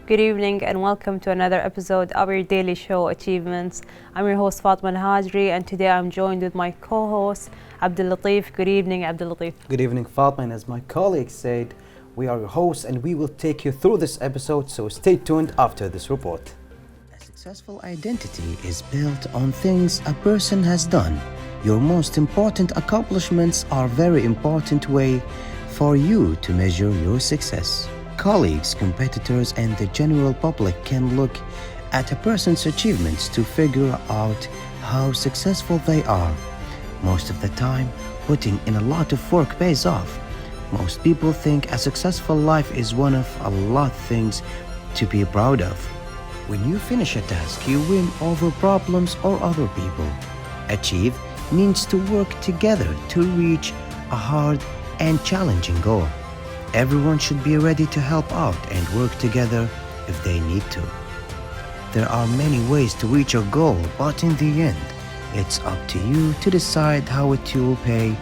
Good evening and welcome to another episode of our daily show Achievements. I'm your host Fatma Al-Hajri, and today I'm joined with my co-host Abdul Latif. Good evening, Abdul Latif. Good evening, Fatma, and as my colleague said, we are your hosts and we will take you through this episode, so stay tuned after this report. A successful identity is built on things a person has done. Your most important accomplishments are a very important way for you to measure your success. Colleagues, competitors, and the general public can look at a person's achievements to figure out how successful they are. Most of the time, putting in a lot of work pays off. Most people think a successful life is one of a lot of things to be proud of. When you finish a task, you win over problems or other people. Achieve means to work together to reach a hard and challenging goal. Everyone should be ready to help out and work together if they need to. There are many ways to reach your goal, but in the end, it's up to you to decide how it will pay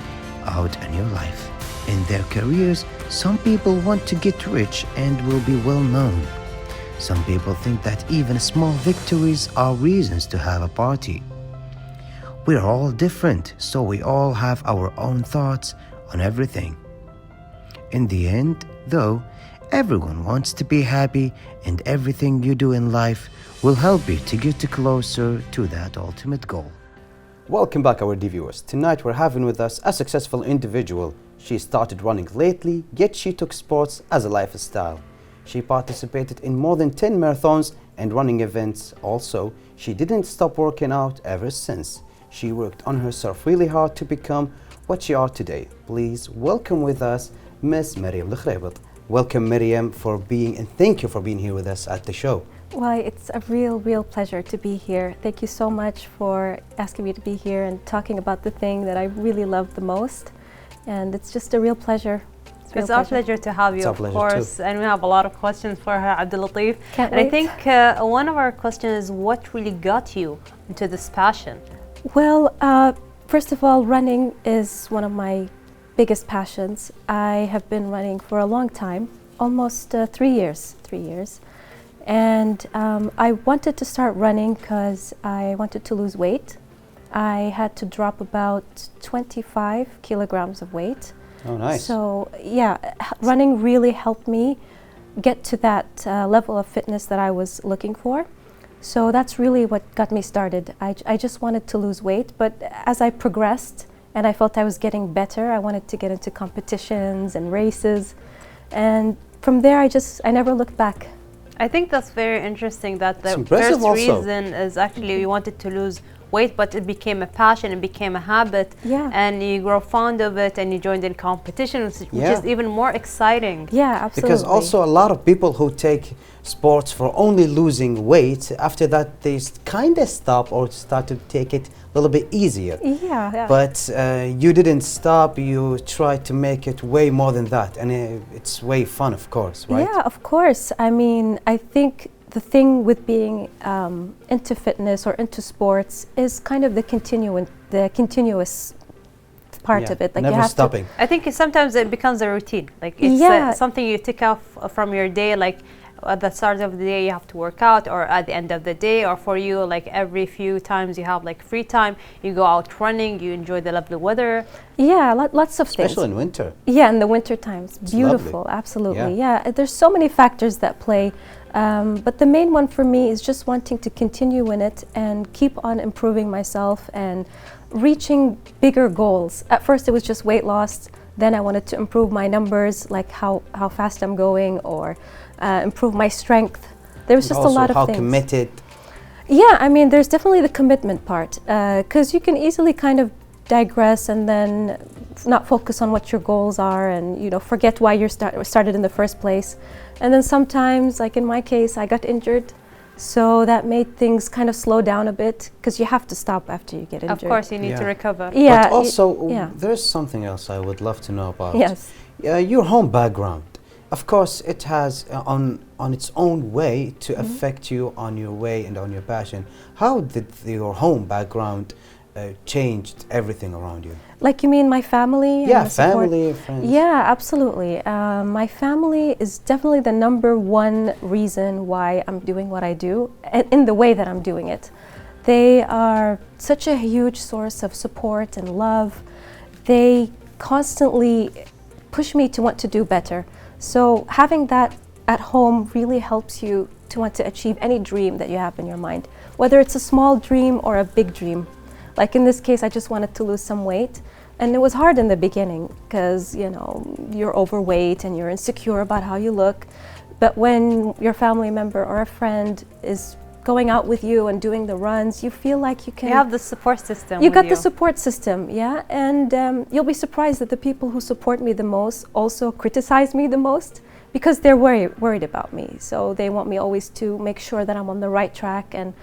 out in your life. In their careers, some people want to get rich and will be well known. Some people think that even small victories are reasons to have a party. We're all different, so we all have our own thoughts on everything. In the end, though, everyone wants to be happy, and everything you do in life will help you to get closer to that ultimate goal. Welcome back, our viewers. Tonight we're having with us a successful individual. She started running lately, yet she took sports as a lifestyle. She participated in more than 10 marathons and running events. Also, she didn't stop working out ever since. She worked on herself really hard to become what she are today. Please welcome with us Miss Maryam Al-Khrebat. Welcome, Maryam, and thank you for being here with us at the show. Why, it's a real pleasure to be here. Thank you so much for asking me to be here and talking about the thing that I really love the most. And it's just a real pleasure. It's our pleasure to have you, of course. And we have a lot of questions for her, Abdul Latif. Can't and wait. I think one of our questions is what really got you into this passion? Well, first of all, running is one of my biggest passions. I have been running for a long time, almost 3 years. And I wanted to start running because I wanted to lose weight. I had to drop about 25 kilograms of weight. Oh, nice. So yeah, running really helped me get to that level of fitness that I was looking for. So that's really what got me started. I just wanted to lose weight, but as I progressed and I felt I was getting better, I wanted to get into competitions and races. And from there, I never looked back. I think that's very interesting that the It's impressive first also. reason is actually you wanted to lose weight, but it became a passion, it became a habit, Yeah. and you grow fond of it and you joined in competitions, which is even more exciting. Yeah, absolutely. Because also a lot of people who take sports for only losing weight, after that they kind of stop or start to take it a little bit easier. Yeah. But you didn't stop, you tried to make it way more than that, and it's way fun, of course, right? Yeah, of course. I mean, I think the thing with being into fitness or into sports is kind of the continuous part of it. Like never you have stopping. I think sometimes it becomes a routine. Like it's something you tick off from your day. Like at the start of the day you have to work out, or at the end of the day, or for you like every few times you have like free time, you go out running, you enjoy the lovely weather. Yeah, lots of things. Especially in winter. Yeah, in the winter times. It's Beautiful, lovely. absolutely. Yeah, there's so many factors that play. But the main one for me is just wanting to continue in it and keep on improving myself and reaching bigger goals. At first it was just weight loss. Then I wanted to improve my numbers, like how fast I'm going, or improve my strength. There was just Also a lot of how things. committed. Yeah, I mean, there's definitely the commitment part, because you can easily kind of digress and then not focus on what your goals are, and forget why you started in the first place. And then sometimes, like in my case, I got injured, so that made things kind of slow down a bit, because you have to stop after you get injured. Of course, you need to recover. Yeah. But also, yeah. there's something else I would love to know about. Yes. Your home background. Of course, it has on its own way to affect you on your way and on your passion. How did your home background changed everything around you? Like you mean my family? Yeah, and the support? family, friends. Yeah, absolutely. My family is definitely the number one reason why I'm doing what I do, and in the way that I'm doing it. They are such a huge source of support and love. They constantly push me to want to do better. So having that at home really helps you to want to achieve any dream that you have in your mind, whether it's a small dream or a big dream. Like in this case, I just wanted to lose some weight. And it was hard in the beginning because, you know, you're overweight and you're insecure about how you look. But when your family member or a friend is going out with you and doing the runs, you feel like you can... You have the support system. You got the support system, yeah. And you'll be surprised that the people who support me the most also criticize me the most because they're worried about me. So they want me always to make sure that I'm on the right track. And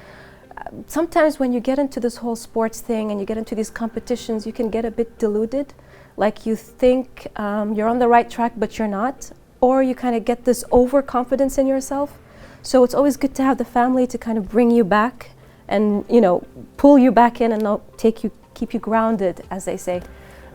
sometimes when you get into this whole sports thing and you get into these competitions, you can get a bit deluded. Like you think you're on the right track, but you're not. Or you kind of get this overconfidence in yourself. So it's always good to have the family to kind of bring you back and, you know, pull you back in and not keep you grounded, as they say.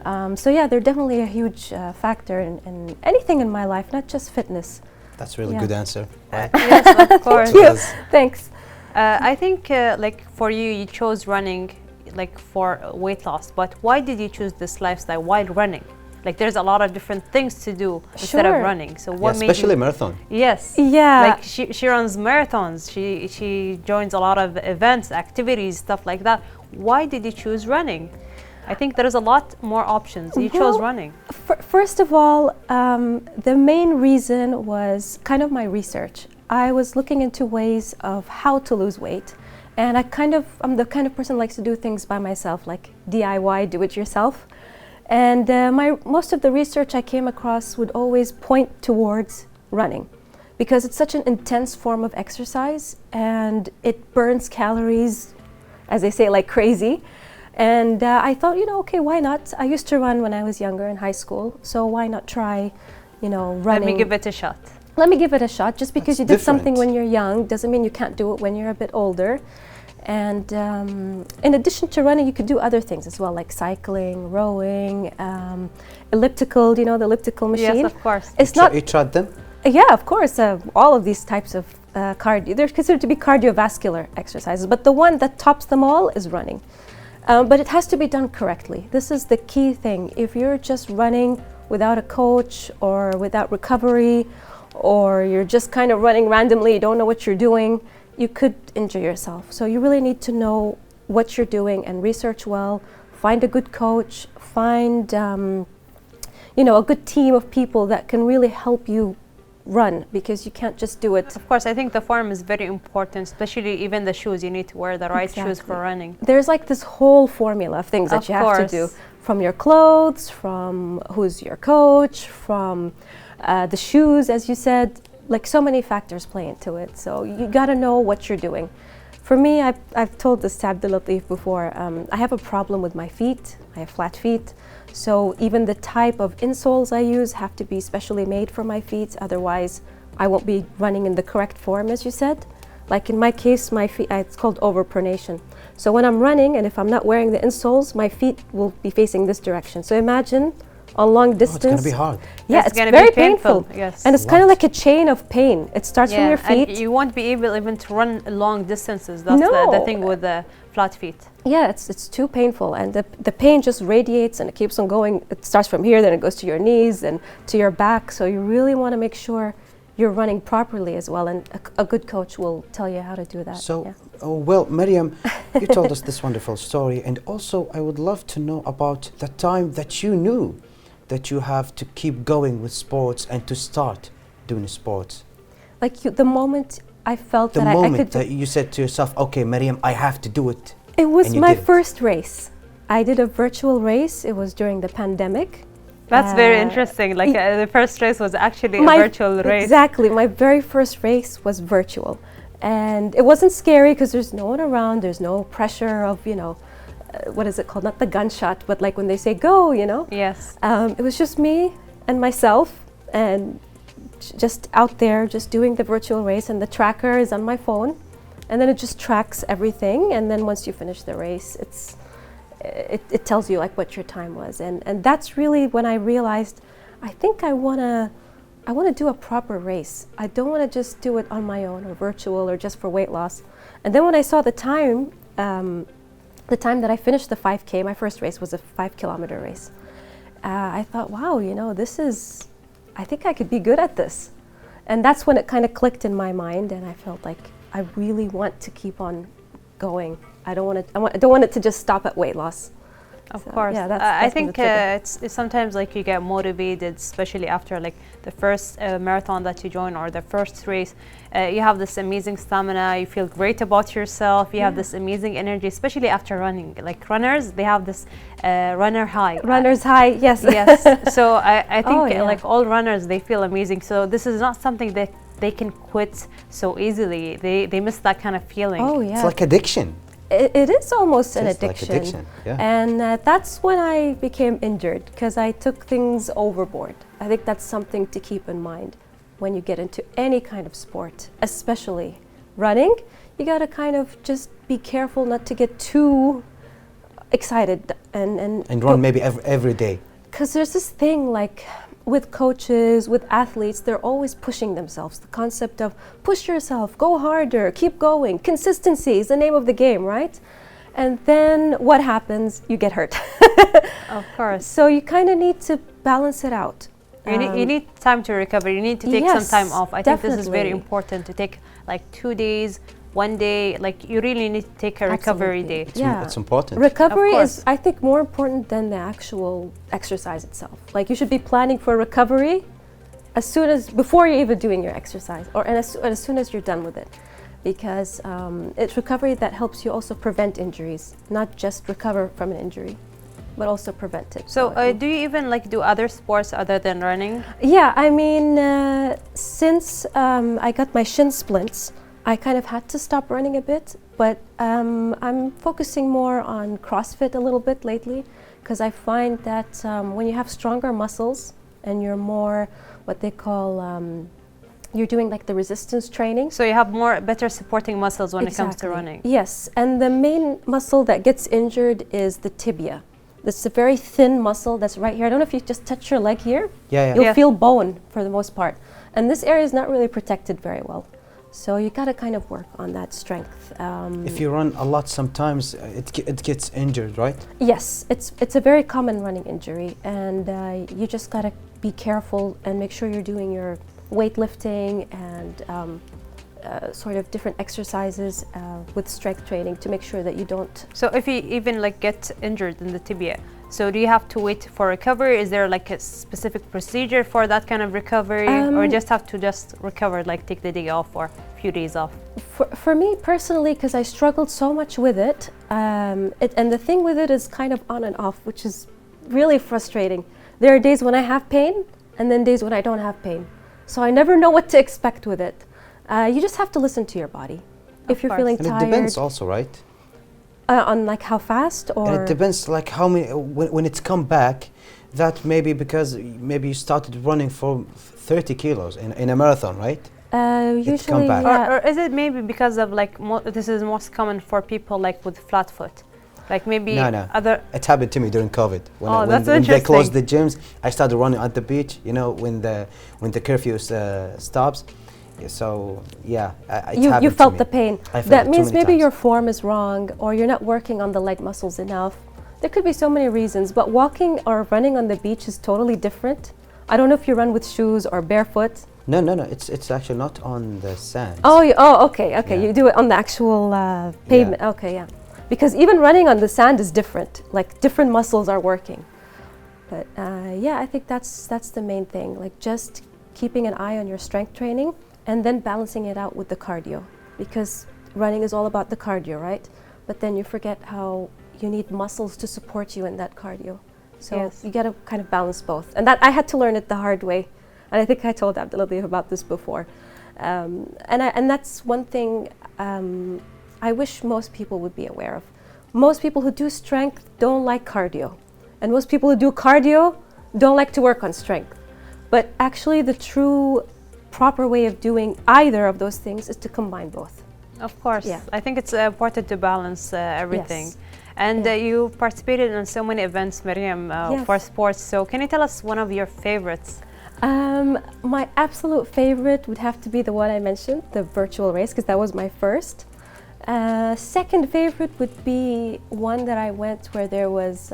So yeah, they're definitely a huge factor in anything in my life, not just fitness. That's a really good answer. Right? Yes, of course. Thank you. Thanks. I think like for you, you chose running like for weight loss, but why did you choose this lifestyle while running? Like there's a lot of different things to do instead of running. So what made especially you marathon. Yes. Yeah. Like she runs marathons. She joins a lot of events, activities, stuff like that. Why did you choose running? I think there's a lot more options. You chose running. First of all, the main reason was kind of my research. I was looking into ways of how to lose weight. And I'm the kind of person who likes to do things by myself, like DIY, do it yourself. And most of the research I came across would always point towards running because it's such an intense form of exercise and it burns calories, as they say, like crazy. And I thought, you know, okay, why not? I used to run when I was younger in high school, so why not try, you know, running? Let me give it a shot. Let me give it a shot. Just because you did something different. when you're young doesn't mean you can't do it when you're a bit older. And in addition to running, you could do other things as well, like cycling, rowing, elliptical, you know, the elliptical machine. Yes, of course. You tried them? Yeah, of course. All of these types of cardio, they're considered to be cardiovascular exercises, but the one that tops them all is running. But it has to be done correctly. This is the key thing. If you're just running without a coach or without recovery, or you're just kind of running randomly, you don't know what you're doing, you could injure yourself. So you really need to know what you're doing and research well, find a good coach, find you know, a good team of people that can really help you run, because you can't just do it. Of course, I think the form is very important, especially even the shoes. You need to wear the right shoes for running. There's like this whole formula of things that you have to do, from your clothes, from who's your coach, from the shoes, as you said. Like so many factors play into it, so you got to know what you're doing. For me, I've told this to Abdul Latif before, I have a problem with my feet. I have flat feet, so even the type of insoles I use have to be specially made for my feet, otherwise I won't be running in the correct form, as you said. Like in my case, my feet, it's called overpronation. So when I'm running and if I'm not wearing the insoles, my feet will be facing this direction. So imagine on long distance. Oh, it's going to be hard. Yeah, it's very painful. Yes. And it's kind of like a chain of pain. It starts from your feet. And you won't be able even to run long distances. That's the thing with the flat feet. Yeah, it's too painful. And the pain just radiates and it keeps on going. It starts from here, then it goes to your knees and to your back. So you really want to make sure you're running properly as well. And a good coach will tell you how to do that. So, well, Maryam, you told us this wonderful story. And also, I would love to know about the time that you knew that you have to keep going with sports and to start doing sports. Like the moment I felt that I could do. The moment that you said to yourself, okay, Maryam, I have to do it. It was my first race. I did a virtual race. It was during the pandemic. That's very interesting. Like the first race was actually a virtual race. Exactly. My very first race was virtual. And it wasn't scary because there's no one around. There's no pressure of, you know, what is it called? Not the gunshot, but like when they say go, you know? Yes. It was just me and myself and just out there, just doing the virtual race, and the tracker is on my phone. And then it just tracks everything. And then once you finish the race, it tells you like what your time was, and that's really when I realized I think I wanna do a proper race. I don't want to just do it on my own or virtual or just for weight loss. And then when I saw the time that I finished the 5K, my first race was a 5-kilometer race. I thought, wow, you know, I think I could be good at this. And that's when it kind of clicked in my mind, and I felt like I really want to keep on going. I don't want it to just stop at weight loss. Of course. Yeah, I think it's sometimes like you get motivated, especially after like the first marathon that you join or the first race. You have this amazing stamina, you feel great about yourself, you have this amazing energy, especially after running. Like runners, they have this runner high. Runner's high, yes. Yes. So I think like all runners, they feel amazing. So this is not something that they can quit so easily. They miss that kind of feeling. Oh yeah. It's like addiction. It is almost an It's addiction. like addiction, yeah. And that's when I became injured, because I took things overboard. I think that's something to keep in mind when you get into any kind of sport, especially running. You got to kind of just be careful not to get too excited And run maybe every day. because there's this thing like with coaches, with athletes, they're always pushing themselves. The concept of push yourself, go harder, keep going. Consistency is the name of the game, right? And then what happens? You get hurt. Of course. So you kind of need to balance it out. You need time to recover. You need to take some time off. I think this is very definitely. important, to take like 2 days, 1 day. Like you really need to take a recovery day. Yeah. It's important. Recovery Of is, I think, more important than the actual exercise itself. Like you should be planning for recovery before you're even doing your exercise, or as soon as you're done with it, because it's recovery that helps you also prevent injuries, not just recover from an injury, but also prevent it. So do you even like do other sports other than running? Yeah, I mean, since I got my shin splints, I kind of had to stop running a bit, but I'm focusing more on CrossFit a little bit lately, because I find that when you have stronger muscles and you're more what they call, you're doing like the resistance training. So you have better supporting muscles when it comes to running. Yes, and the main muscle that gets injured is the tibia. It's a very thin muscle that's right here. I don't know if you just touch your leg here, you'll feel bone for the most part. And this area is not really protected very well. So you got to kind of work on that strength. If you run a lot, sometimes it gets injured, right? Yes, it's a very common running injury, and you just got to be careful and make sure you're doing your weightlifting and sort of different exercises with strength training to make sure that you don't. So if you even like get injured in the tibia, so do you have to wait for recovery? Is there like a specific procedure for that kind of recovery, or just have to just recover, like take the day off or a few days off? For me personally, because I struggled so much with it, and the thing with it is kind of on and off, which is really frustrating. There are days when I have pain, and then days when I don't have pain. So I never know what to expect with it. You just have to listen to your body. If you're feeling And tired. it depends also, right? On like how fast, or And it depends like how many, when it's come back, that maybe because maybe you started running for 30 kilos in a marathon, right? usually, back. yeah. Or is it maybe because of like this is most common for people like with flat foot, like maybe No. other. It happened to me during COVID. That's when they closed interesting. the gyms, I started running at the beach. You know, when the curfew stops. So yeah, You felt the pain. I felt That it too means many maybe times. your form is wrong, or you're not working on the leg muscles enough. There could be so many reasons, but walking or running on the beach is totally different. I don't know if you run with shoes or barefoot. No. It's actually not on the sand. Okay. Yeah. You do it on the actual pavement. Yeah. Okay, yeah. Because even running on the sand is different. Like different muscles are working. But yeah, I think that's the main thing. Like just keeping an eye on your strength training and then balancing it out with the cardio. Because running is all about the cardio, right? But then you forget how you need muscles to support you in that cardio. So Yes. you got to kind of balance both. And that I had to learn it the hard way. And I think I told Abdulatif about this before. And that's one thing I wish most people would be aware of. Most people who do strength don't like cardio. And most people who do cardio don't like to work on strength. But actually the true proper way of doing either of those things is to combine both. Of course, Yeah. I think it's important to balance everything. Yes. And you participated in so many events, Mariam, Yes. for sports. So can you tell us one of your favorites? My absolute favorite would have to be the one I mentioned, the virtual race, because that was my first. Second favorite would be one that I went where there was,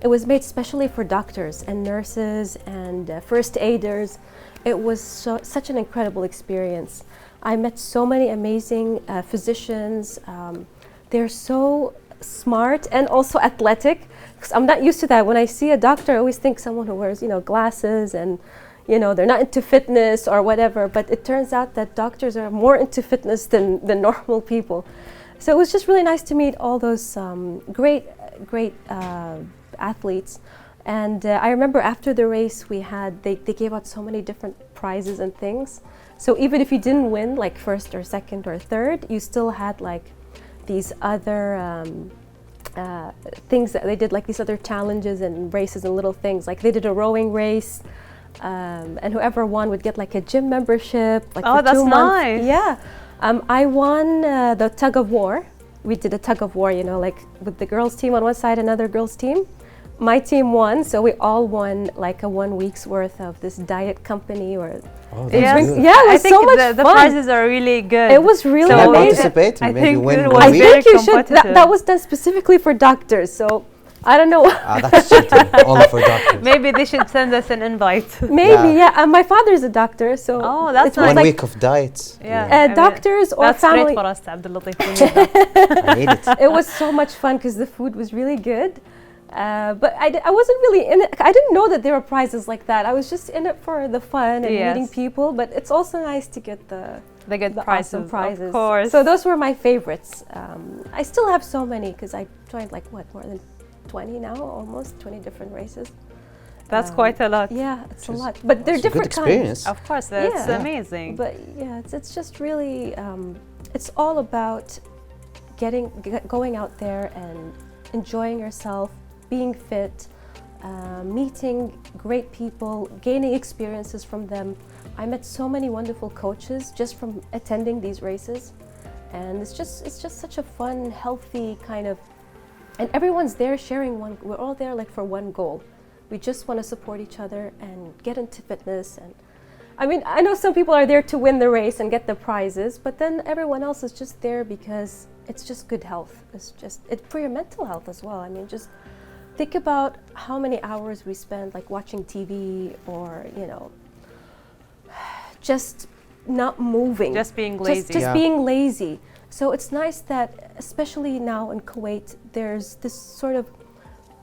it was made specially for doctors and nurses and first aiders. It was such an incredible experience. I met so many amazing physicians. They're so smart and also athletic, because I'm not used to that. When I see a doctor, I always think someone who wears, glasses and, they're not into fitness or whatever, but it turns out that doctors are more into fitness than normal people. So it was just really nice to meet all those great athletes. And I remember after the race they gave out so many different prizes and things. So even if you didn't win like first or second or third, you still had like these other things that they did, like these other challenges and races and little things. Like they did a rowing race. And whoever won would get like a gym membership. Like Oh, for that's 2 months. nice. Yeah. I won the tug of war. We did a tug of war, like with the girls' team on one side, another girls' team. My team won, so we all won like a 1 week's worth of this diet company or. Oh, that's Yes. good. Yeah, it I was think so much the fun. prizes are really good. It was really Can I amazing. participate and I maybe think win it one was I week? very think you should. competitive. That was done specifically for doctors, so I don't know. That's cheating. Only for doctors. Maybe they should send us an invite. Maybe, yeah. My father's a doctor, so. Oh, that's it was nice. 1 like, week of diets. Yeah. I mean, doctors or That's family. great for us, Abdulatif. We need that. I need it. It was so much fun because the food was really good. But I wasn't really in it. I didn't know that there were prizes like that. I was just in it for the fun and meeting Yes. people. But it's also nice to get the good awesome prizes. of course. So those were my favorites. I still have so many because I joined like more than 20 now, almost 20 different races. That's quite a lot. Yeah, it's a Which is- lot. But they're It's a good different kinds. experience. Of course, that's Yeah. amazing. But yeah, it's just really, it's all about going out there and enjoying yourself, being fit, meeting great people, gaining experiences from them. I met so many wonderful coaches just from attending these races, and it's just such a fun, healthy kind of, and everyone's there sharing one. We're all there like for one goal. We just want to support each other and get into fitness. And I mean, I know some people are there to win the race and get the prizes, but then everyone else is just there because it's just good health. It's for your mental health as well. I mean, just think about how many hours we spend like watching TV or, just not moving. Just being lazy. Just Yeah. being lazy. So it's nice that, especially now in Kuwait, there's this sort of,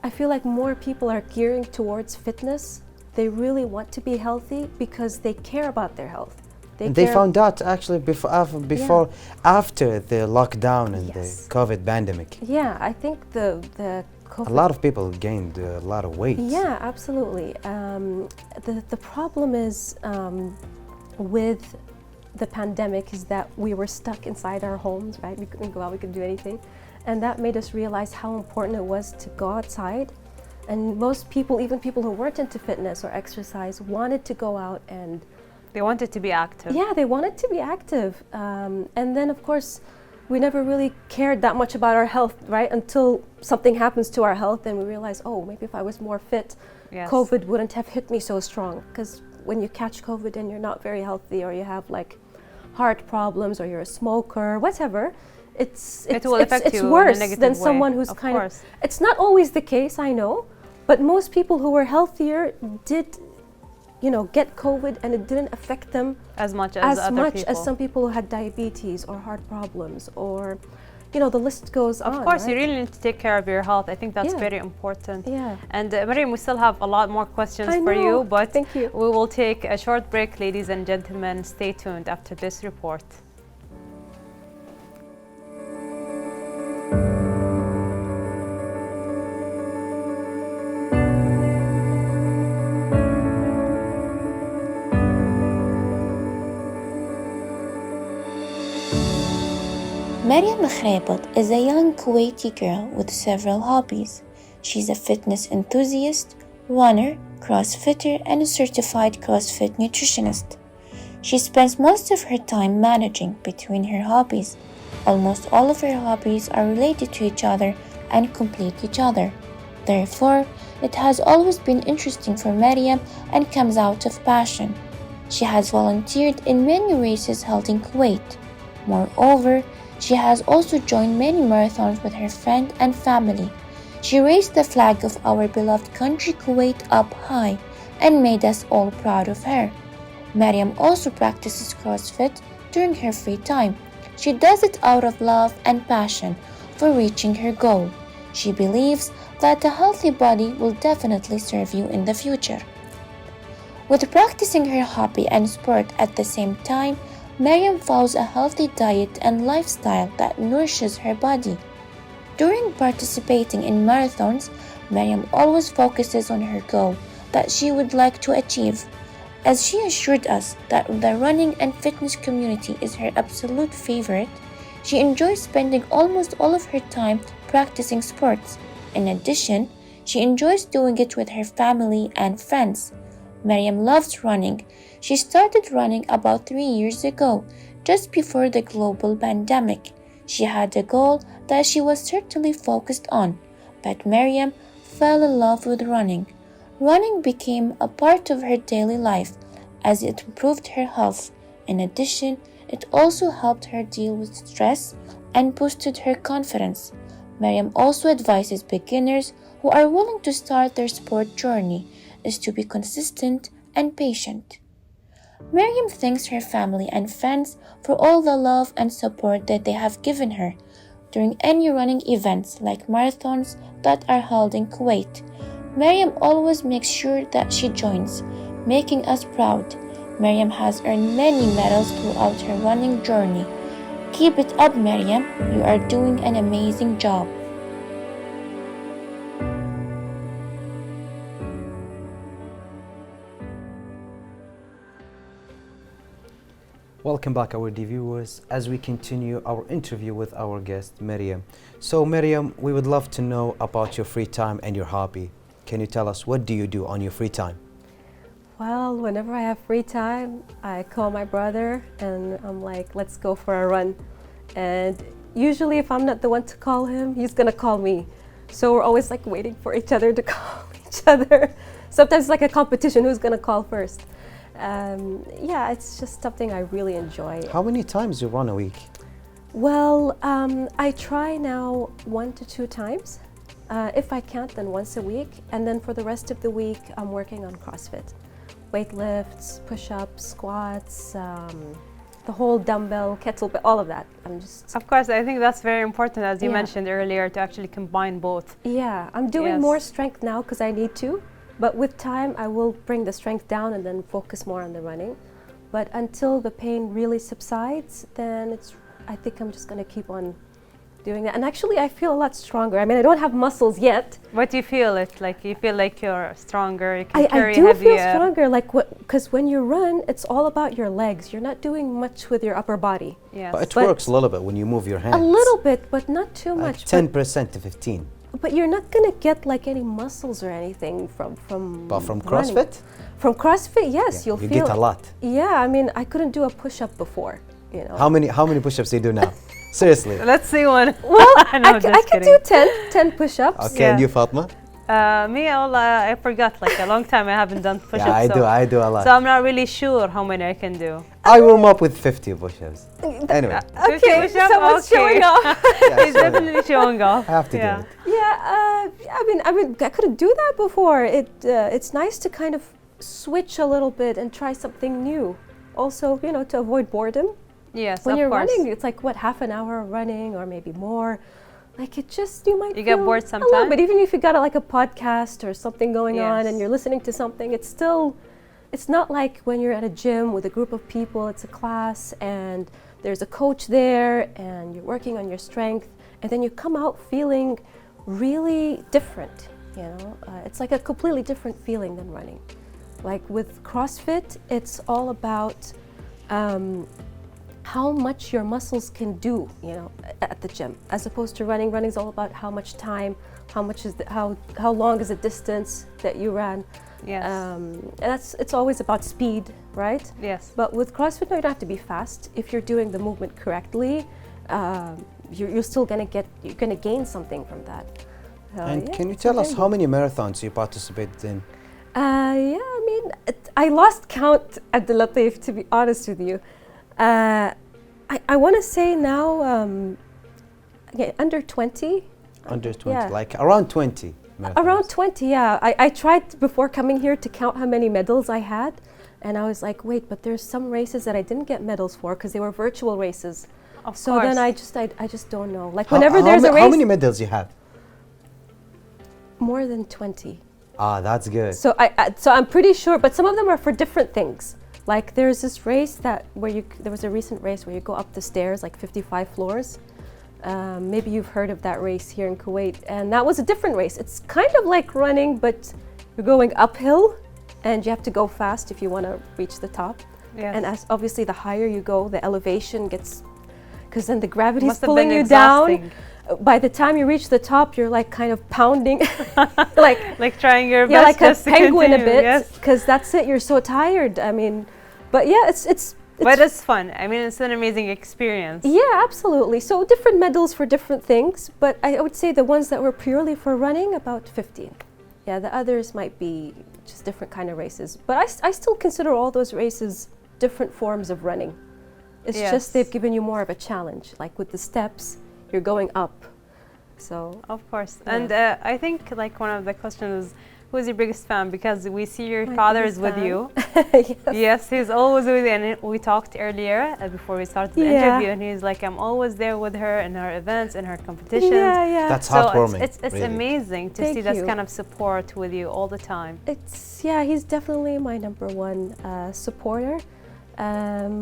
I feel like more people are gearing towards fitness. They really want to be healthy because they care about their health. And they care- found out actually after the lockdown and Yes. the COVID pandemic. Yeah, I think the COVID. A lot of people gained a lot of weight. Yeah, absolutely. The problem is with the pandemic is that we were stuck inside our homes, right? We couldn't go out, we couldn't do anything. And that made us realize how important it was to go outside. And most people, even people who weren't into fitness or exercise, wanted to go out and They wanted to be active. yeah, they wanted to be active. And then, of course, we never really cared that much about our health, right? Until something happens to our health and we realize, oh, maybe if I was more fit, Yes. COVID wouldn't have hit me so strong. Because when you catch COVID and you're not very healthy or you have like heart problems or you're a smoker, whatever, It will affect you in a worse negative than way, someone who's of kind course. of, it's not always the case, I know, but most people who were healthier did, get COVID and it didn't affect them As much as other people. as some people who had diabetes or heart problems or, the list goes on. Of course, right? you really need to take care of your health. I think that's Yeah. very important. Yeah. And Mariam, we still have a lot more questions I for know. you, but Thank you. we will take a short break, ladies and gentlemen. Stay tuned after this report. Mariam Khrebat is a young Kuwaiti girl with several hobbies. She's a fitness enthusiast, runner, crossfitter, and a certified CrossFit nutritionist. She spends most of her time managing between her hobbies. Almost all of her hobbies are related to each other, and complete each other. Therefore, it has always been interesting for Maryam and comes out of passion. She has volunteered in many races held in Kuwait. Moreover, she has also joined many marathons with her friends and family. She raised the flag of our beloved country Kuwait up high and made us all proud of her. Maryam also practices CrossFit during her free time. She does it out of love and passion for reaching her goal. She believes that a healthy body will definitely serve you in the future. With practicing her hobby and sport at the same time, Maryam follows a healthy diet and lifestyle that nourishes her body. During participating in marathons, Maryam always focuses on her goal that she would like to achieve. As she assured us that the running and fitness community is her absolute favorite, she enjoys spending almost all of her time practicing sports. In addition, she enjoys doing it with her family and friends. Maryam loves running. She started running about 3 years ago, just before the global pandemic. She had a goal that she was certainly focused on, but Maryam fell in love with running. Running became a part of her daily life as it improved her health. In addition, it also helped her deal with stress and boosted her confidence. Maryam also advises beginners who are willing to start their sport journey is to be consistent and patient. Maryam thanks her family and friends for all the love and support that they have given her during any running events like marathons that are held in Kuwait. Maryam always makes sure that she joins, making us proud. Maryam has earned many medals throughout her running journey. Keep it up, Maryam. You are doing an amazing job. Welcome back, our viewers, as we continue our interview with our guest, Maryam. So, Maryam, we would love to know about your free time and your hobby. Can you tell us what do you do on your free time? Well, whenever I have free time, I call my brother and I'm like, let's go for a run. And usually if I'm not the one to call him, he's gonna call me. So we're always like waiting for each other to call each other. Sometimes it's like a competition, who's gonna call first. Yeah, it's just something I really enjoy. How many times you run a week? Well, I try now 1 to 2 times. If I can't, then once a week. And then for the rest of the week, I'm working on CrossFit. Weight lifts, push-ups, squats, the whole dumbbell, kettlebell, all of that. Of course, I think that's very important, as you Yeah. mentioned earlier, to actually combine both. Yeah, I'm doing Yes. more strength now because I need to. But with time, I will bring the strength down and then focus more on the running. But until the pain really subsides, then I think I'm just going to keep on doing that. And actually, I feel a lot stronger. I mean, I don't have muscles yet. What do you feel? You feel like you're stronger, you can I carry do heavier. feel stronger, because when you run, it's all about your legs. You're not doing much with your upper body. Yes. But it works a little bit when you move your hands. A little bit, but not too Like much. 10% to 15%. But you're not gonna get like any muscles or anything from. But from running. CrossFit? From CrossFit, yes, Yeah, you'll you feel. get a lot. Yeah, I mean, I couldn't do a push-up before. You know. How many push-ups do you do now? Seriously. Let's see one. Well, No, I just can kidding. do 10 push-ups. Okay, and Yeah. you, Fatma? I forgot, like a long time I haven't done push-ups. Yeah, I do a lot. So I'm not really sure how many I can do. I warm up with 50 push-ups. Anyway, Okay, push-ups? someone's Okay. showing off. yeah, He's so definitely showing off. I have to Yeah. do it. Yeah, I mean, I couldn't do that before. It's nice to kind of switch a little bit and try something new. Also, you know, to avoid boredom. Yes, When of you're course. running, it's like what, half an hour of running or maybe more. Like you might You get feel bored a sometimes? little bit, even if you got like a podcast or something going on Yes. and you're listening to something. It's not like when you're at a gym with a group of people. It's a class and there's a coach there and you're working on your strength, and then you come out feeling really different. You know, it's like a completely different feeling than running. Like with CrossFit, it's all about how much your muscles can do, you know, at the gym, as opposed to running. Running's all about how much time, how long is the distance that you ran. Yes. And it's always about speed, right? Yes. But with CrossFit, no, you don't have to be fast. If you're doing the movement correctly, you're still you're gonna gain something from that. So, And yeah, can you it's tell us very how good. many marathons you participated in? Yeah, I mean, I lost count at the Latif, to be honest with you. I want to say now, under 20. Under 20, Yeah. like around 20 marathons. Around 20, yeah. I tried before coming here to count how many medals I had, and I was like, wait, but there's some races that I didn't get medals for because they were virtual races. Of So course. then I just don't know. Like whenever there's a race, How many medals you have? more than 20. Ah, that's good. So so I'm pretty sure, but some of them are for different things. Like there's this race there was a recent race where you go up the stairs like 55 floors. Maybe you've heard of that race here in Kuwait, and that was a different race. It's kind of like running, but you're going uphill, and you have to go fast if you want to reach the top. Yes. And as obviously the higher you go, the elevation gets, because then the gravity is Must have pulling been you exhausting. down. By the time you reach the top, you're like kind of pounding, Like trying your yeah, best like a just to penguin a continue, bit, yes. because that's it. You're so tired. I mean, but yeah, it's But it's fun. I mean, it's an amazing experience. yeah, absolutely. So different medals for different things, but I would say the ones that were purely for running, about 15. Yeah, the others might be just different kind of races. But I still consider all those races different forms of running. It's Yes. just they've given you more of a challenge. Like with the steps, you're going up. So Of course. Yeah. And I think like one of the questions is, who's your biggest fan? Because we see your My father is biggest with fan. you. yes. Yes, he's always with you. And we talked earlier before we started the Yeah. interview, and he's like, I'm always there with her in her events, in her competitions. Yeah, yeah. That's So heartwarming. it's really. amazing to Thank see this you. kind of support with you all the time. Yeah, he's definitely my number one supporter.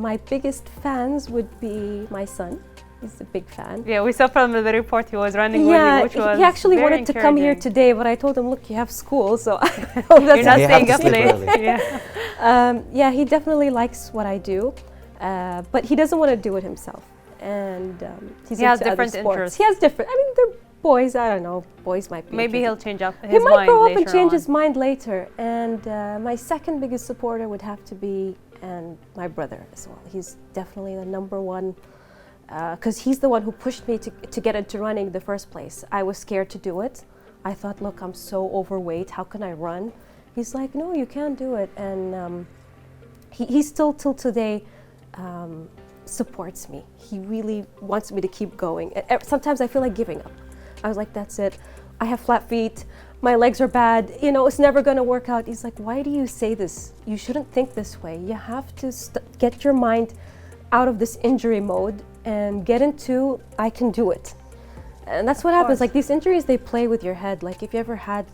My biggest fans would be my son. He's a big fan. Yeah, we saw from the report he was running with Yeah, you, which was he actually very wanted to come here encouraging. today, but I told him, look, you have school, so You're not You have staying to up sleep late. early. Yeah. yeah, he definitely likes what I do, but he doesn't want to do it himself. And he's He has into other different sports. interests. He has different. I mean, they're boys. I don't know. Boys might be. Maybe interested. he'll change up his He might mind grow up and later change on. his mind later. And my second biggest supporter would have to be my brother as well. He's definitely the number one, because he's the one who pushed me to get into running in the first place. I was scared to do it. I thought, look, I'm so overweight. How can I run? He's like, no, you can't do it. And he still till today supports me. He really wants me to keep going. Sometimes I feel like giving up. I was like, that's it. I have flat feet. My legs are bad. You know, it's never going to work out. He's like, why do you say this? You shouldn't think this way. You have to get your mind out of this injury mode and get into, I can do it. And that's what happens. Like these injuries, they play with your head. Like if you ever had,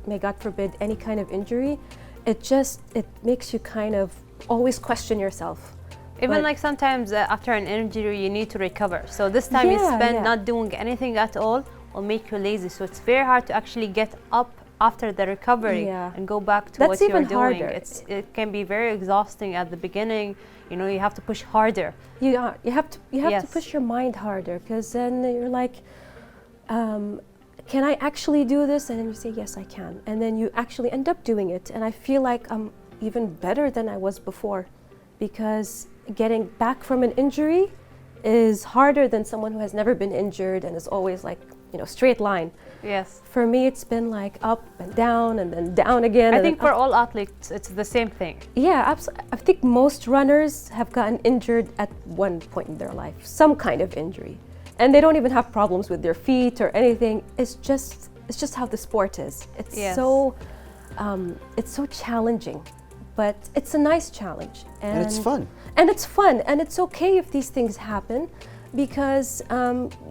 may God forbid, any kind of injury, it makes you kind of always question yourself. Even But- like sometimes after an injury, you need to recover. So this time you Yeah, spend yeah. not doing anything at all will make you lazy. So it's very hard to actually get up after the recovery Yeah. and go back to That's what you're even doing. harder. It can be very exhausting at the beginning. You know, you have to push harder. You have to Yes. push your mind harder, because then you're like, can I actually do this? And then you say, yes, I can. And then you actually end up doing it. And I feel like I'm even better than I was before, because getting back from an injury is harder than someone who has never been injured and is always like, straight line. Yes. For me, it's been like up and then down again. I and think then for up. all athletes, it's the same thing. Yeah, absolutely. I think most runners have gotten injured at one point in their life, some kind of injury. And they don't even have problems with their feet or anything. It's just how the sport is. It's Yes. it's so challenging, but it's a nice challenge. And it's fun. And it's fun, and it's okay if these things happen, because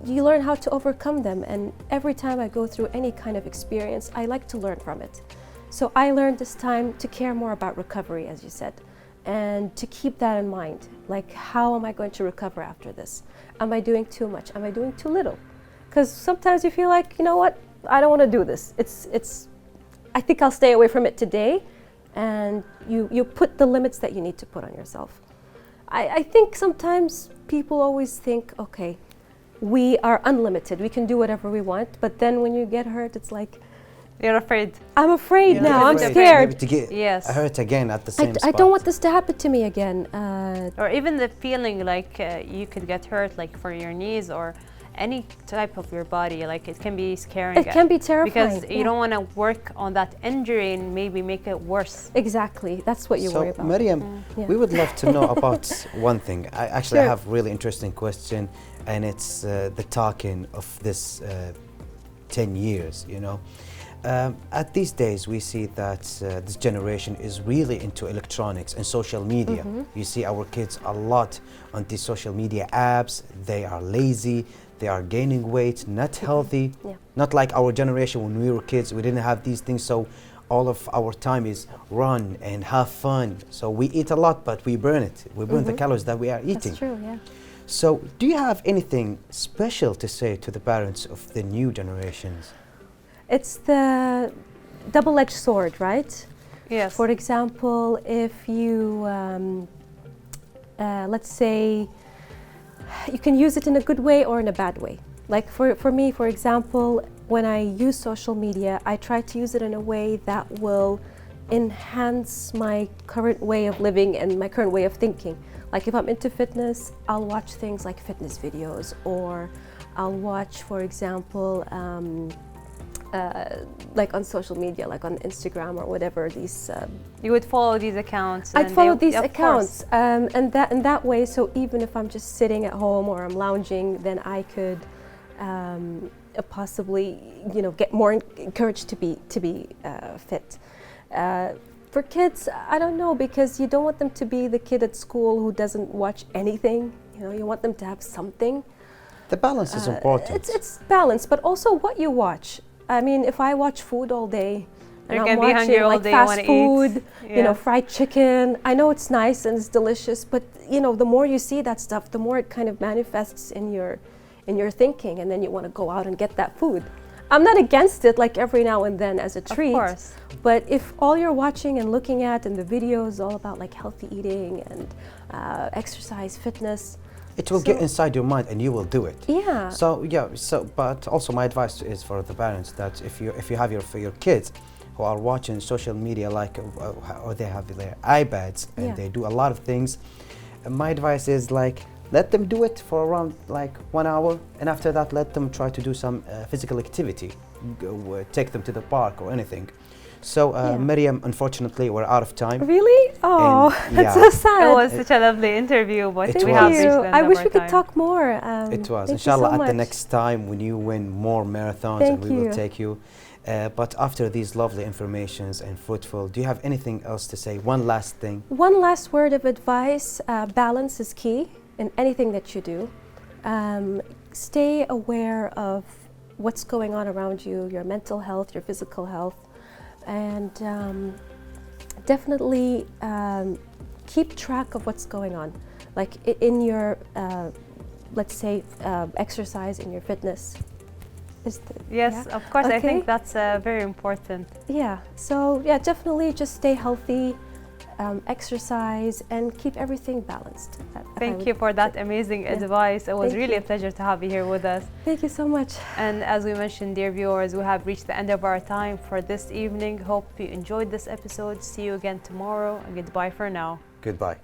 you learn how to overcome them. And every time I go through any kind of experience, I like to learn from it. So I learned this time to care more about recovery, as you said, and to keep that in mind. Like, how am I going to recover after this? Am I doing too much? Am I doing too little? Because sometimes you feel like, you know what, I don't want to do this. I think I'll stay away from it today. And you put the limits that you need to put on yourself. I think sometimes people always think, okay, we are unlimited. We can do whatever we want. But then when you get hurt, it's like, You're afraid. I'm afraid Yeah, now. I'm afraid scared. maybe to get Yes. hurt again at the same spot. I don't want this to happen to me again. Or even the feeling like you could get hurt, like for your knees, or any type of your body. Like it can be scary. It can be terrifying. Because you don't want to work on that injury and maybe make it worse. Exactly. That's what you worry about. Maryam, we would love to know about one thing. I have a really interesting question, and it's the talking of this 10 years, you know. At these days, we see that this generation is really into electronics and social media. You see our kids a lot on these social media apps. They are lazy, they are gaining weight, not healthy. Not like our generation when we were kids, we didn't have these things, so all of our time is run and have fun. So we eat a lot, but we burn it. We burn the calories that we are eating. That's true, yeah. So do you have anything special to say to the parents of the new generations? It's the double-edged sword, right? Yes. For example, if you, let's say, you can use it in a good way or in a bad way. Like for me, for example, when I use social media, I try to use it in a way that will enhance my current way of living and my current way of thinking. Like if I'm into fitness, I'll watch things like fitness videos, or I'll watch, for example, like on social media, like on Instagram or whatever, these you would follow these accounts. I'd follow these accounts, and that way, so even if I'm just sitting at home or I'm lounging, then I could possibly, you know, get more encouraged to be fit. For kids, I don't know, because you don't want them to be the kid at school who doesn't watch anything. You know, you want them to have something. The balance is important. It's balance, but also what you watch. I mean, if I watch food all day, and You're I'm gonna be hungry watching all like day, fast food, eat. you know, fried chicken, I know it's nice and it's delicious, but you know, the more you see that stuff, the more it kind of manifests in your thinking, and then you want to go out and get that food. I'm not against it, like every now and then as a treat. Of course. But if all you're watching and looking at in the videos all about like healthy eating and exercise, fitness, it will get inside your mind and you will do it. Yeah. So but also my advice is for the parents that if you have your kids who are watching social media, like or they have their iPads and they do a lot of things, my advice is like, let them do it for around like 1 hour, and after that let them try to do some physical activity. Take them to the park or anything. So Maryam, unfortunately we're out of time. Really? Oh, that's so sad. It was such a lovely interview, but Thank we have you. reached the end I of wish our we could time. talk more. It was. Thank Inshallah, you so at the much. next time when you win more marathons, Thank and we will you. take you. But after these lovely informations and fruitful, do you have anything else to say? One last thing. One last word of advice: balance is key in anything that you do. Stay aware of what's going on around you, your mental health, your physical health, and definitely keep track of what's going on, like in your, let's say, exercise, in your fitness. Yes, of course. Okay. I think that's very important. Yeah, so yeah, definitely just stay healthy, exercise, and keep everything balanced. Thank you for that amazing advice. It was really a pleasure to have you here with us. Thank you so much. And as we mentioned, dear viewers, we have reached the end of our time for this evening. Hope you enjoyed this episode. See you again tomorrow, and goodbye for now. Goodbye.